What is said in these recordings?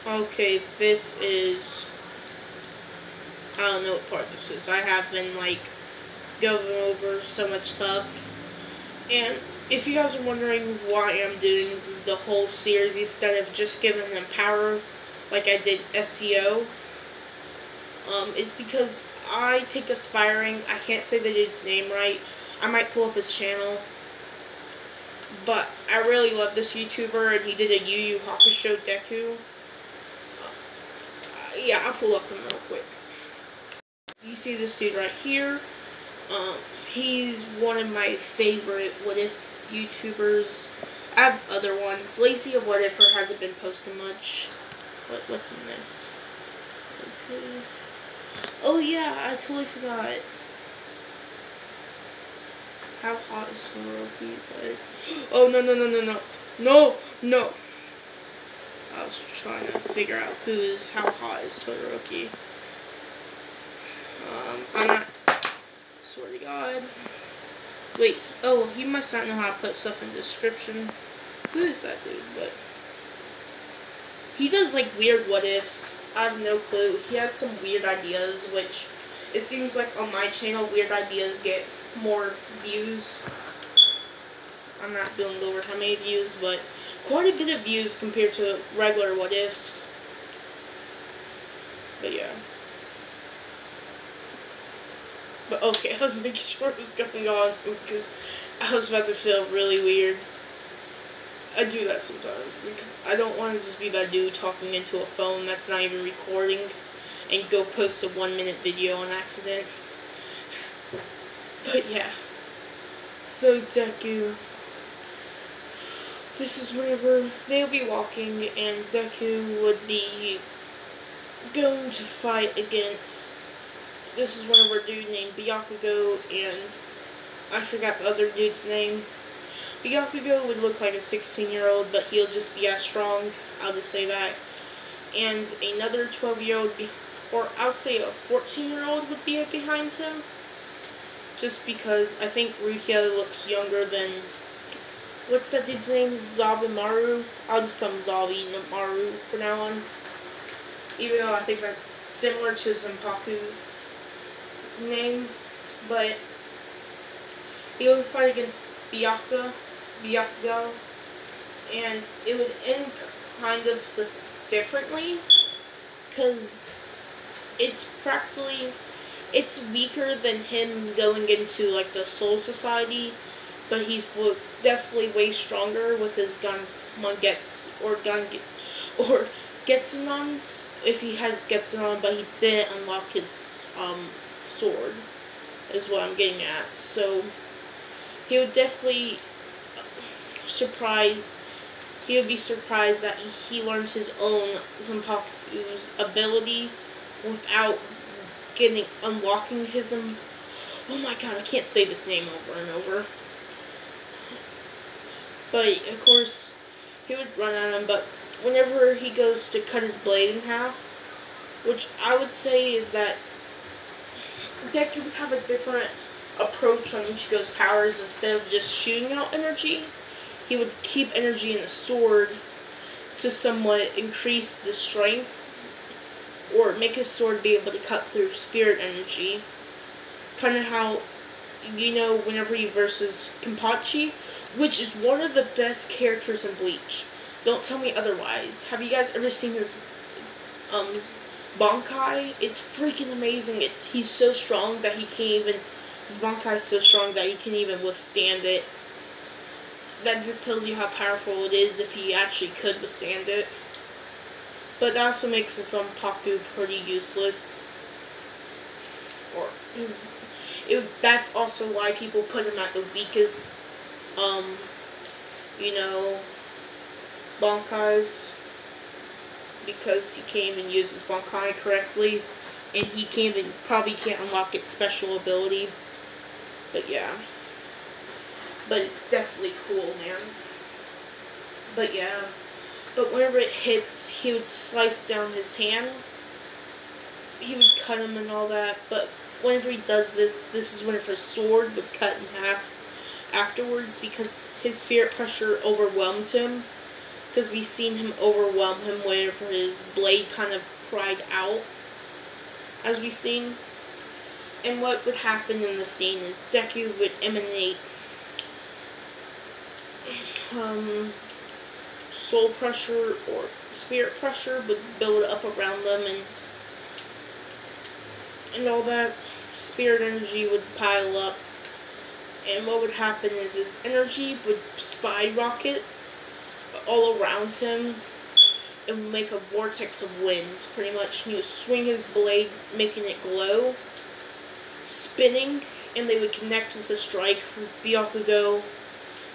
Okay, this is... I don't know what part this is. I have been, like, going over so much stuff. And if you guys are wondering why I'm doing the whole series instead of just giving them power like I did SEO, it's because I take aspiring... I can't say the dude's name right. I might pull up his channel. But I really love this YouTuber, and he did a Yu Yu Hakusho deku. Yeah, I'll pull up him real quick. You see this dude right here. He's one of my favorite What If YouTubers. I have other ones. Lazy of What If hasn't been posting much. What's in this? Okay. Oh yeah, I totally forgot. How hot is Todoroki? Oh no. I was trying to figure out how hot is Todoroki. I'm not... Swear to God. Wait, oh, he must not know how to put stuff in the description. Who is that dude? But he does like weird what ifs. I have no clue. He has some weird ideas, which it seems like on my channel, weird ideas get more views. I'm not going over how many views, but quite a bit of views compared to regular what ifs. But yeah. But okay, I was making sure it was going on because I was about to feel really weird. I do that sometimes because I don't want to just be that dude talking into a phone that's not even recording and go post a 1-minute video on accident. But yeah. So Deku. This is whenever they'll be walking and Deku would be going to fight against... This is whenever a dude named Byakugo and I forgot the other dude's name. Byakugo would look like a 16-year-old, but he'll just be as strong. I'll just say that. And another 12-year-old, or I'll say a 14-year-old would be behind him. Just because I think Rukia looks younger than... What's that dude's name? Zabimaru? I'll just call him Zabimaru from now on. Even though I think that's similar to Zanpaku's name. But he would fight against Byakugo. And it would end kind of this differently. Because it's practically... It's weaker than him going into like the Soul Society. But he's definitely way stronger with his Getsunons, if he has Getsunon, but he didn't unlock his sword, is what I'm getting at. So he would definitely he would be surprised that he learned his own Zanpaku's ability without unlocking his oh my god, I can't say this name over and over. But, of course, he would run at him, but whenever he goes to cut his blade in half, which I would say is that Deku would have a different approach on Ichigo's powers. Instead of just shooting out energy, he would keep energy in the sword to somewhat increase the strength, or make his sword be able to cut through spirit energy. Kind of how, you know, whenever he versus Kenpachi, which is one of the best characters in Bleach. Don't tell me otherwise. Have you guys ever seen his Bankai? It's freaking amazing. He's so strong that he can't even... His Bankai is so strong that he can't even withstand it. That just tells you how powerful it is if he actually could withstand it. But that also makes his Zanpaku pretty useless. Or that's also why people put him at the weakest, you know, Bankais. Because he can't even use his Bankai correctly. And he probably can't unlock its special ability. But yeah. But it's definitely cool, man. But yeah. But whenever it hits, he would slice down his hand. He would cut him and all that. But whenever he does this is whenever his sword would cut in half afterwards. Because his spirit pressure overwhelmed him. because we seen him overwhelm him whenever his blade kind of cried out, as we seen. And what would happen in the scene is Deku would emanate soul pressure or spirit pressure, would build up around them, and all that spirit energy would pile up. And what would happen is his energy would skyrocket all around him and make a vortex of wind, pretty much. He would swing his blade, making it glow, spinning, and they would connect with a strike with Byakugo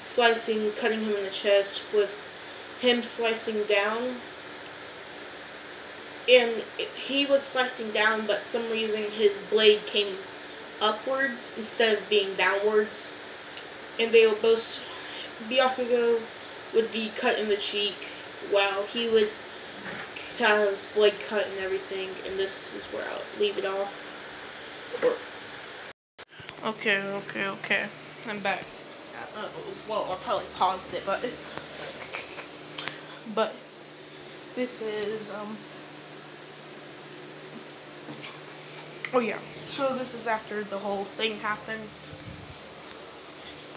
slicing, cutting him in the chest, with him slicing down. And he was slicing down, but some reason his blade came upwards instead of being downwards. And they would both, Byakugo would be cut in the cheek while he would have his blade cut and everything. And this is where I'll leave it off. Okay. I'm back. Well, I probably paused it, but this is oh yeah. So this is after the whole thing happened.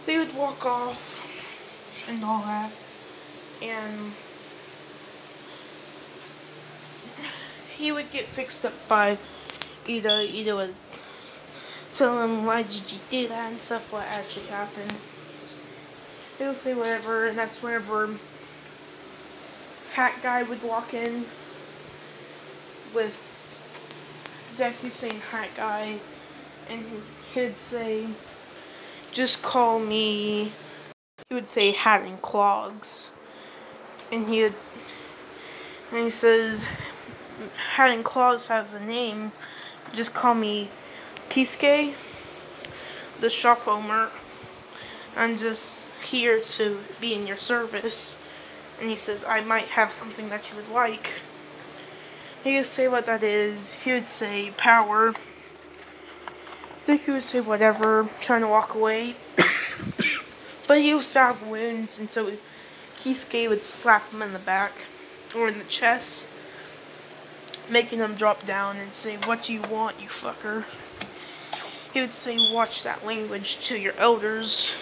They would walk off and all that, and he would get fixed up by Ida. Ida would tell him, why did you do that and stuff, what actually happened. He'll say whatever, and that's whenever Hat Guy would walk in with Deku saying Hat Guy, and he'd say, just call me, he would say Hat and Clogs, and he says, Hat and Claws has a name, just call me Kisuke, the shop owner. I'm just here to be in your service. And he says, I might have something that you would like. He would say what that is. He would say power. Deku would say whatever, trying to walk away. But he used to have wounds, and so Kisuke would slap him in the back or in the chest, making him drop down and say, what do you want, you fucker? He would say, watch that language to your elders.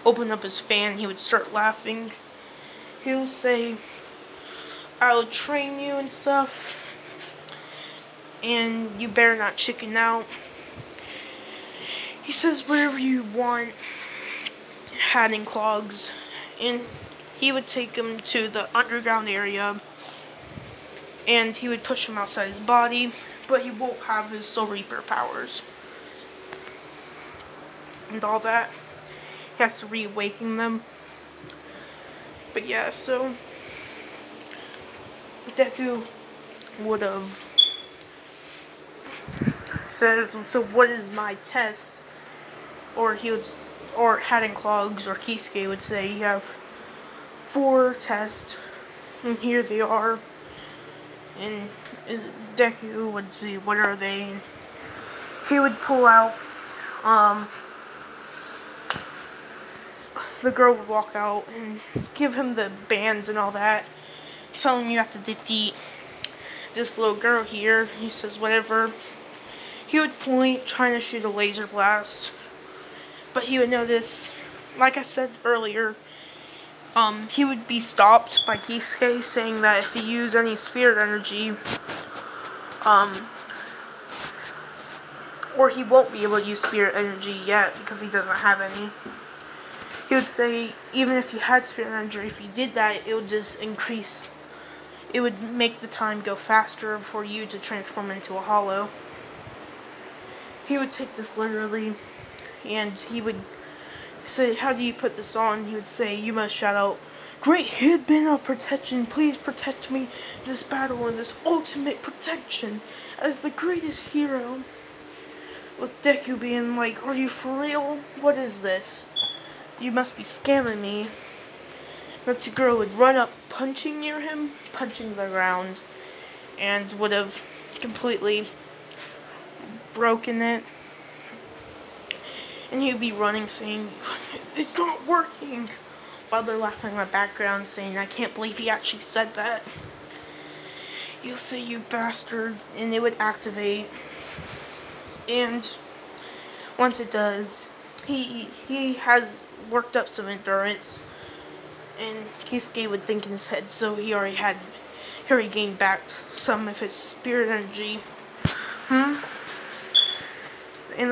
Open up his fan, he would start laughing. He would say, I'll train you and stuff, and you better not chicken out. He says, wherever you want, Hat and Clogs, and he would take him to the underground area, and he would push him outside his body, but he won't have his Soul Reaper powers and all that. He has to reawaken them. But yeah, so Deku would have said, so what is my test? Or Hat and Clogs or Kisuke would say, you have 4 tests, and here they are. And Deku would say, what are they? And he would pull out, the girl would walk out and give him the bands and all that, telling him you have to defeat this little girl here. He says whatever. He would point, trying to shoot a laser blast, but he would notice, like I said earlier, he would be stopped by Kisuke, saying that if he used any spirit energy, or he won't be able to use spirit energy yet because he doesn't have any. He would say, even if you had spirit energy, if you did that, it would just increase, it would make the time go faster for you to transform into a hollow. He would take this literally, and he would say, how do you put this on? He would say, you must shout out, great headband of protection, please protect me in this battle and this ultimate protection as the greatest hero. With Deku being like, are you for real? What is this? You must be scamming me. But the girl would run up, punching near him, punching the ground, and would have completely broken it. And he would be running, saying, it's not working. father laughing in the background saying, "I can't believe he actually said that." You'll say, "You bastard," and it would activate. And once it does, he has worked up some endurance, and Kisuke would think in his head, so he already gained back some of his spirit energy. And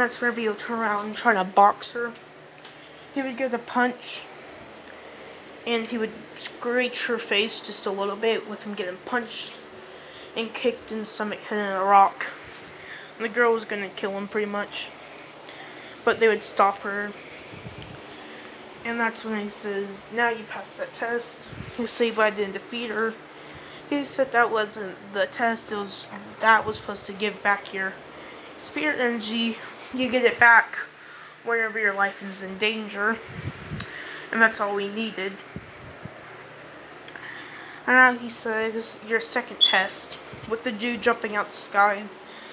that's whenever he'll turn around and try to box her. He would give a punch, and he would scratch her face just a little bit with him getting punched and kicked in the stomach, hitting a rock. And the girl was gonna kill him pretty much, but they would stop her. And that's when he says, "Now you passed that test." He'll say, "But I didn't defeat her." He said that wasn't the test, that was supposed to give back your spirit energy. You get it back whenever your life is in danger. And that's all we needed. And now he says, "Your second test," with the dude jumping out the sky,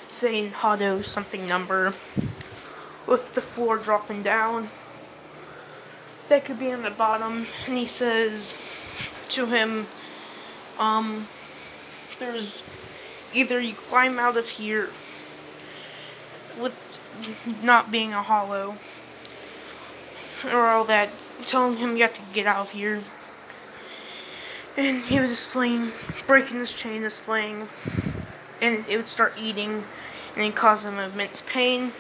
saying Hado something number, with the floor dropping down. That could be on the bottom, and he says to him, there's either you climb out of here with not being a hollow, or all that, telling him you have to get out of here. And he was displaying, breaking this chain, displaying, and it would start eating, and it caused him immense pain,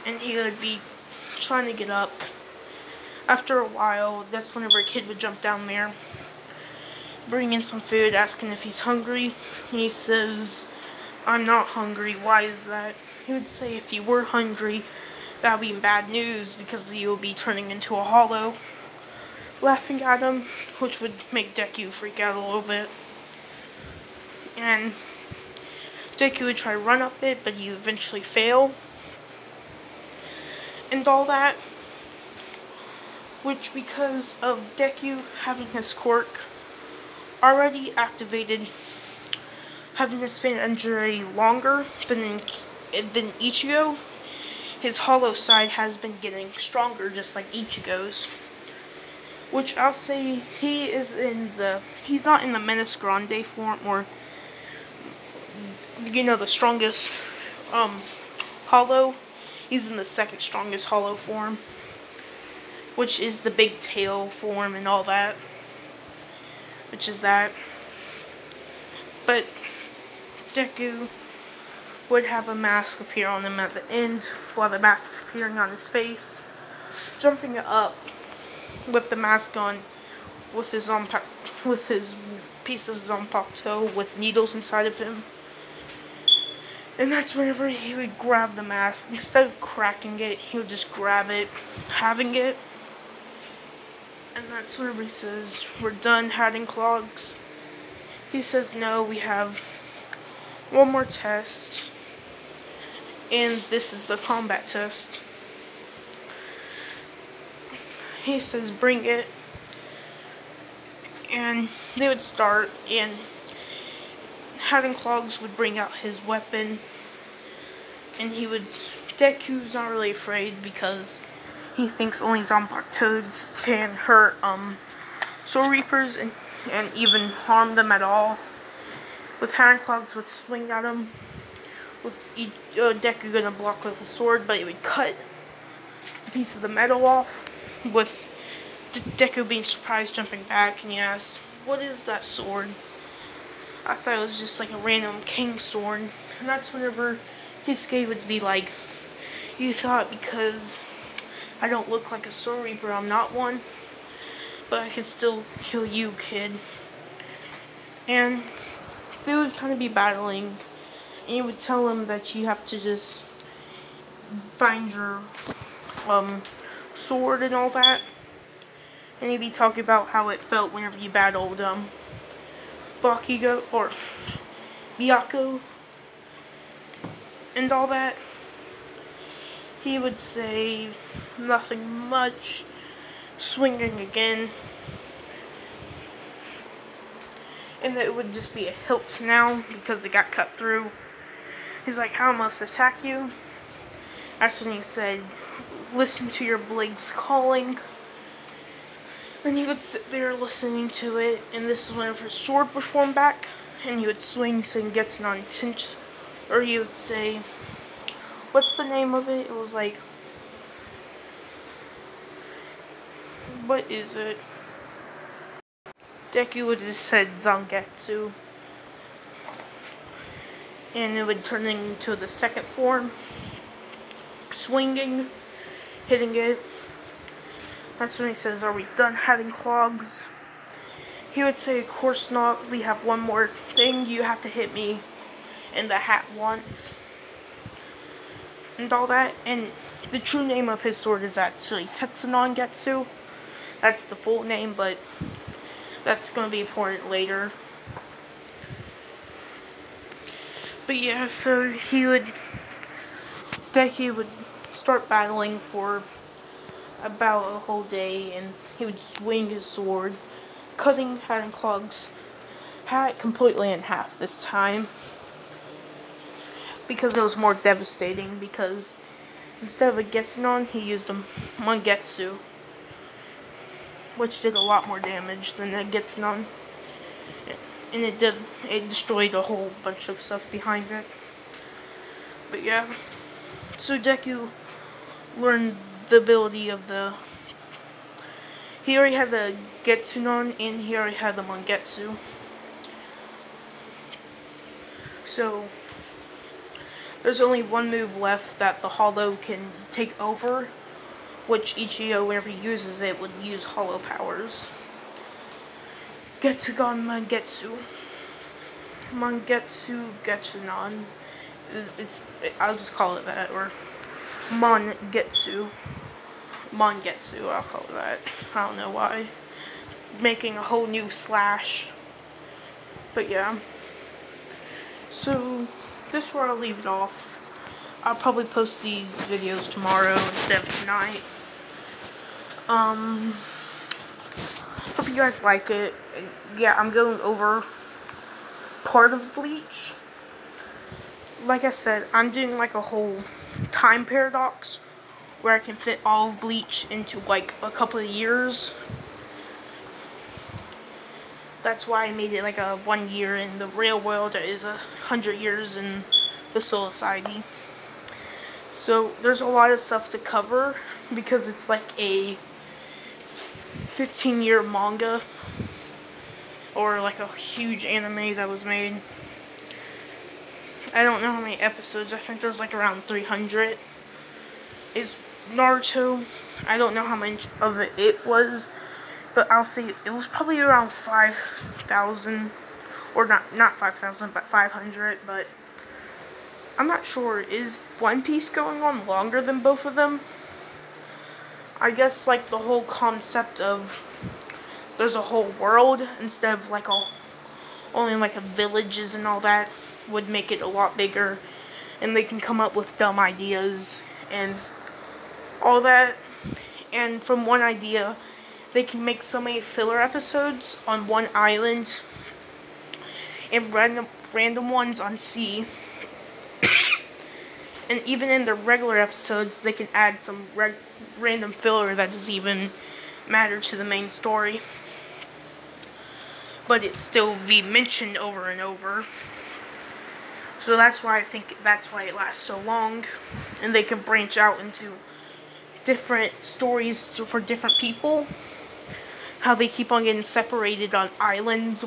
and he would be trying to get up. After a while, that's whenever a kid would jump down there, bring in some food, asking if he's hungry. He says, "I'm not hungry." "Why is that?" He would say, "If you were hungry, that would be bad news, because you will be turning into a hollow." Laughing at him, which would make Deku freak out a little bit. And Deku would try to run up it, but he would eventually fail. And all that. Which, because of Deku having his quirk already activated, having his spin energy longer than Ichigo, his hollow side has been getting stronger, just like Ichigo's. Which I'll say he's not in the Menace Grande form, or, the strongest hollow. He's in the second strongest hollow form, which is the big tail form and all that. Which is that. But Deku would have a mask appear on him at the end, while the mask is appearing on his face, jumping up with the mask on, with his piece of Zanpakuto with needles inside of him. And that's whenever he would grab the mask. Instead of cracking it, he would just grab it, having it. And that's whenever he says, "We're done hiding clogs." He says, "No, we have one more test. And this is the combat test." He says, "Bring it." And they would start, and Hiding Clogs would bring out his weapon, and Deku's not really afraid, because he thinks only Zanpakutos can hurt Soul Reapers and even harm them at all. With Hiding Clogs would swing at him, with Deku gonna block with a sword, but it would cut a piece of the metal off, with Deku being surprised, jumping back, and he asks, "What is that sword?" I thought it was just like a random king sword. And that's whenever Kisuke would be like, "You thought because I don't look like a Soul Reaper, I'm not one, but I can still kill you, kid." And they would kind of be battling, and he would tell him that you have to just find your sword and all that. And he'd be talking about how it felt whenever you battled Bakugo or Byakugo and all that. He would say nothing much, swinging again, and it would just be a hilt now because it got cut through. He's like, "How must attack you?" That's when he said, "Listen to your blades calling." And he would sit there listening to it, and this is whenever his sword would form back, and he would swing saying Getsun on Tinch, or he would say, what's the name of it? It was like, what is it? Deku would have said Zangetsu, and it would turn into the second form, swinging, hitting it. That's when he says, are we done having clogs? He would say, of course not, we have one more thing, you have to hit me in the hat once. And all that, and the true name of his sword is actually Tetsunon Getsu. That's the full name, but that's going to be important later. But yeah, so Deku would start battling for about a whole day, and he would swing his sword, cutting Hat and Clog's hat completely in half this time. Because it was more devastating, because instead of a Getsunon, he used a Mangetsu, which did a lot more damage than a Getsunon. And it destroyed a whole bunch of stuff behind it. But yeah, so Deku learned the ability of he already had the Getsunon, and he already had the Mangetsu. So there's only one move left that the Hollow can take over, which Ichigo, whenever he uses it, would use Hollow powers. Getsugon Mangetsu. Mangetsu Getsunon. I'll just call it that, or Mangetsu. Mangetsu, I'll call it that. I don't know why. Making a whole new slash. But yeah. So this is where I'll leave it off. I'll probably post these videos tomorrow instead of tonight. Hope you guys like it. Yeah, I'm going over part of Bleach. Like I said, I'm doing like a whole time paradox where I can fit all of Bleach into like a couple of years. That's why I made it like a 1 year in the real world that is 100 years in the Soul Society. So there's a lot of stuff to cover because it's like a 15-year manga or like a huge anime that was made. I don't know how many episodes. I think there's like around 300. Is Naruto. I don't know how much of it was, but I'll say it was probably around 5,000, or not 5,000, but 500. But I'm not sure. Is One Piece going on longer than both of them? I guess like the whole concept of there's a whole world instead of like only like villages and all that would make it a lot bigger, and they can come up with dumb ideas and all that. And from one idea, they can make so many filler episodes on one island and random ones on sea. And even in the regular episodes, they can add some random filler that doesn't even matter to the main story, but it still be mentioned over and over. So that's why I think that's why it lasts so long, and they can branch out into different stories for different people. How they keep on getting separated on islands,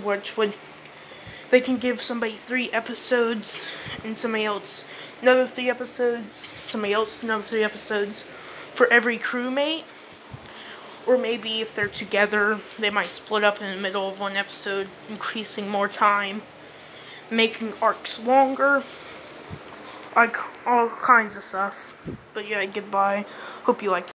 they can give somebody 3 episodes and somebody else another 3 episodes, somebody else another 3 episodes for every crewmate. Or maybe if they're together, they might split up in the middle of one episode, increasing more time, making arcs longer, like all kinds of stuff. But yeah, goodbye. Hope you like